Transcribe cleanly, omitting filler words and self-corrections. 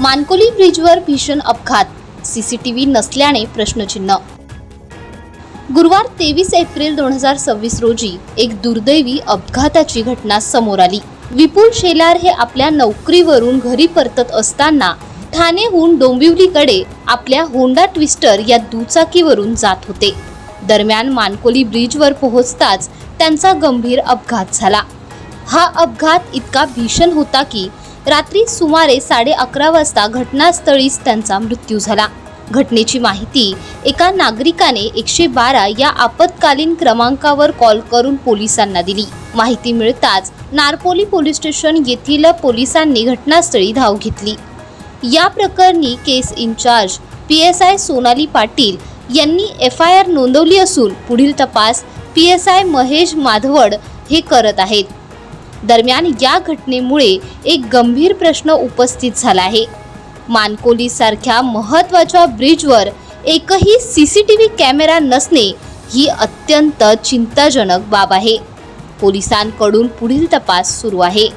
मानकोली ब्रिजवर भीषण अपघात, सीसीटीव्ही नसल्याने प्रश्नचिन्ह। गुरुवार 23 एप्रिल 2026 रोजी एक दुर्दैवी अपघाताची घटना समोर आली। विपुल शेलार हे आपल्या नोकरीवरून घरी परतत असताना ठाणेहून डोंबिवलीकडे आपल्या होंडा ट्विस्टर या दुचाकीवरून जात होते। दरम्यान मानकोली ब्रिजवर पोहोचताच त्यांचा गंभीर अपघात झाला। हा अपघात इतका भीषण होता की रात्री सुमारे 11:30 वाजता घटनास्थळीच त्यांचा मृत्यू झाला। घटनेची माहिती एका नागरिकाने 112 या आपत्कालीन क्रमांकावर कॉल करून पोलिसांना दिली। माहिती मिळताच नारपोली पोलीस स्टेशन येथील पोलिसांनी घटनास्थळी धाव घेतली। या प्रकरणी केस इंचार्ज PSI सोनाली पाटील यांनी FIR नोंदवली असून पुढील तपास PSI महेश माधवड हे करत आहेत। दरम्यान या घटनेमुळे एक गंभीर प्रश्न उपस्थित झाला आहे। मानकोली सारख्या महत्त्वाच्या ब्रिजवर एकही CCTV कॅमेरा नसणे ही अत्यंत चिंताजनक बाब आहे। पोलिसांकडून पुढील तपास सुरू आहे।